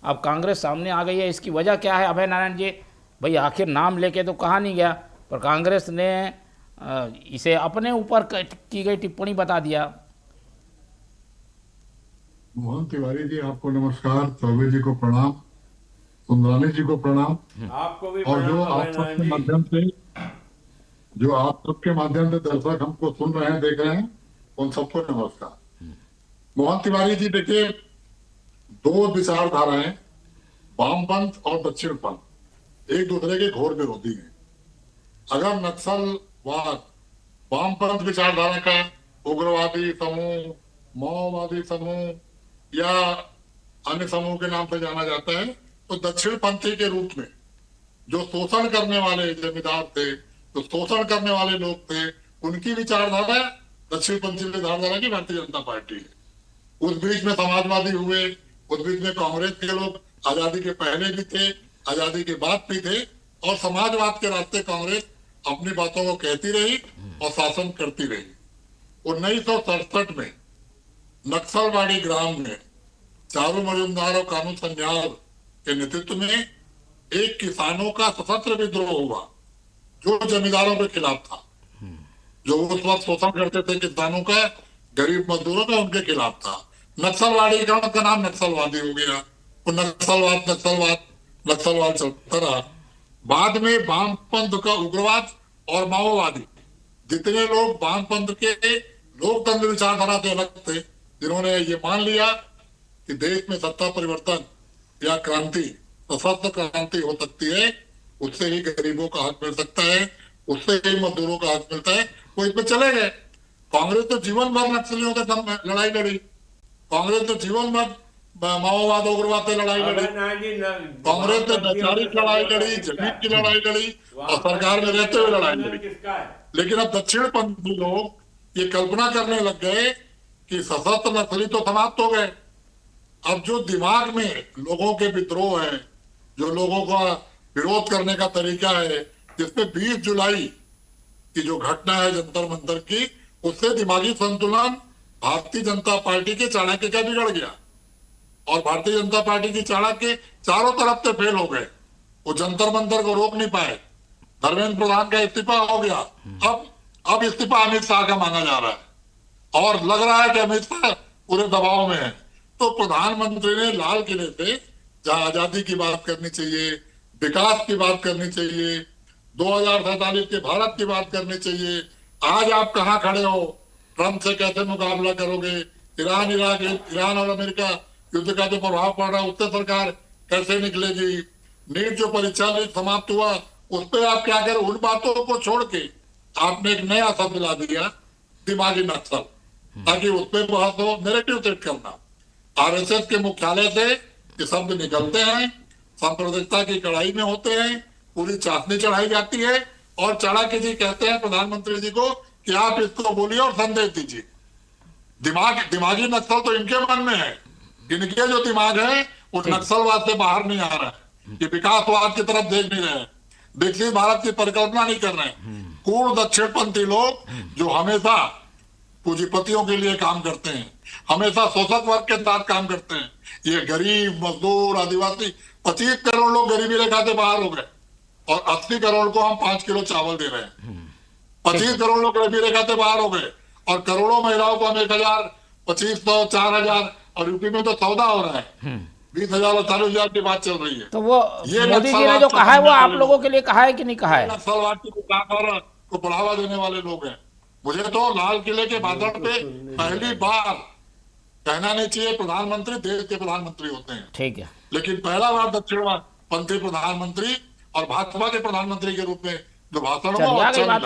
अब कांग्रेस सामने आ गई है, इसकी वजह क्या है अभय नारायण जी? भाई आखिर नाम लेके तो कहा नहीं गया, पर कांग्रेस ने इसे अपने ऊपर की गई टिप्पणी बता दिया। मोहन तिवारी जी, आपको नमस्कार। चौबे जी को प्रणाम। सुंदरानी जी को प्रणाम। आपको भी और प्रणाम अभय नारायण जी। जो आप सबके माध्यम से दर्शक हमको सुन रहे हैं, देख रहे हैं, उन सबको नमस्कार। मोहन तिवारी जी, देखिए, दो विचारधाराएं, वामपंथ और दक्षिणपंथ, एक दूसरे के घोर विरोधी हैं। अगर नक्सलवाद वामपंथ विचारधारा का उग्रवादी समूह, माओवादी समूह या अन्य समूह के नाम से जाना जाता है, तो दक्षिणपंथी के रूप में जो शोषण करने वाले जमींदार थे, जो शोषण करने वाले लोग थे, उनकी विचारधारा दक्षिणपंथी विचारधारा की भारतीय जनता पार्टी है। उस बीच में समाजवादी हुए, उस बीच में कांग्रेस के लोग आजादी के पहले भी थे, आजादी के बाद भी थे, और समाजवाद के रास्ते कांग्रेस अपनी बातों को कहती रही और शासन करती रही। 1967 में नक्सलवाड़ी ग्राम में चारू मजूमदार और कानू संजाल के नेतृत्व में एक किसानों का सशस्त्र विद्रोह हुआ, जो जमींदारों के खिलाफ था, जो उस वक्त शोषण करते थे किसानों का, गरीब मजदूरों का, उनके खिलाफ था। नक्सलवाड़ी का नाम नक्सलवादी हो गया। वो नक्सलवाद नक्सलवाद नक्सलवाद चलता रहा। बाद में वामपंथ का उग्रवाद और माओवादी, जितने लोग वामपंथ के लोकतंत्र विचारधारा से अलग थे, जिन्होंने ये मान लिया कि देश में सत्ता परिवर्तन या क्रांति, सशस्त्र क्रांति हो सकती है, उससे ही गरीबों का हक मिल सकता है, उससे ही मजदूरों का हक मिलता है, वो इसमें चले गए। कांग्रेस तो जीवन भर नक्सलियों के साथ लड़ाई लड़ी, कांग्रेस तो जीवन भर माओवाद उग्रवाद से लड़ाई लड़ी, अभय नारायण जी कांग्रेस ने वामपंथियों वैचारिक से लड़ाई समझौता लड़ी, किसका जमीन की है? लड़ाई लड़ी, और सरकार में वामपंथियों रहते से हुए लड़ाई गठबंधन लड़ी। किसका है? लेकिन अब दक्षिणपंथी लोग ये कल्पना करने लग गए कि सशस्त्र नक्सली तो समाप्त हो गए। अब जो दिमाग में लोगों के विद्रोह है, जो लोगों का विरोध करने का तरीका है, जिसमें 20 जुलाई की जो घटना है जंतर मंतर की, उससे दिमागी संतुलन भारतीय जनता पार्टी के चाणक्य का बिगड़ गया, और भारतीय जनता पार्टी की चाणक्य चारों तरफ से फेल हो गए। वो जंतर मंतर को रोक नहीं पाए। धर्मेंद्र प्रधान का इस्तीफा हो गया। अब इस्तीफा अमित शाह का मांगा जा रहा है, और लग रहा है कि अमित शाह पूरे दबाव में है। तो प्रधानमंत्री ने लाल किले से जहां आजादी की बात करनी चाहिए, विकास की बात करनी चाहिए, 2047 के भारत की बात करनी चाहिए, आज आप कहां खड़े हो? ट्रंप से कैसे मुकाबला करोगे? ईरान और अमेरिका युद्ध का जो प्रभाव पड़ रहा है, उससे सरकार कैसे निकलेगी? नीट जो परीक्षा लीक समाप्त हुआ, उस पर आप क्या करें? उन बातों को छोड़ के आपने एक नया शब्द ला दिया, दिमागी नक्सल, ताकि उस पर बहस हो, नेरेटिव सेट करना। आरएसएस के मुख्यालय से ये शब्द निकलते हैं, सांप्रदायिकता की कड़ाई में होते हैं, पूरी चाशनी चढ़ाई जाती है, और चाणक्य जी कहते हैं प्रधानमंत्री जी को कि आप इसको बोलिए और संदेश दीजिए। दिमागी नक्सल तो इनके मन में है। इनके जो दिमाग है वो नक्सलवाद से बाहर नहीं आ रहा है, ये विकासवाद की तरफ देख नहीं रहे हैं, विकसित भारत की परिकल्पना नहीं कर रहे हैं। पूर्ण दक्षिणपंथी लोग जो हमेशा पूंजीपतियों के लिए काम करते हैं, हमेशा शोषक वर्ग के साथ काम करते हैं। ये गरीब, मजदूर, आदिवासी, 25 करोड़ लोग गरीबी रेखा से बाहर हो गए, और 80 करोड़ को हम 5 किलो चावल दे रहे हैं। 25 करोड़ लोग गरीबी रेखा से बाहर हो गए, और करोड़ों महिलाओं को हम 1000, 2500, 4000, और यूपी में तो 14 हो रहा है, 20,000 और 40,000 की बात चल रही है। तो वो ये मोदी जी ने जो कहा है वो आप लोगों के लिए कहा है कि नहीं कहा है? नक्सलवाद की विचारधारा को बढ़ावा देने वाले लोग हैं। मुझे तो लाल किले के बादल पे पहली बार कहना नहीं चाहिए, प्रधानमंत्री देश के प्रधानमंत्री होते हैं, ठीक है। लेकिन पहला बार दक्षिणपंथी प्रधानमंत्री और भाजपा के प्रधानमंत्री के रूप में जो भाषण हुआ, चलिए वो आ अच्छा गई नहीं बात। लगा।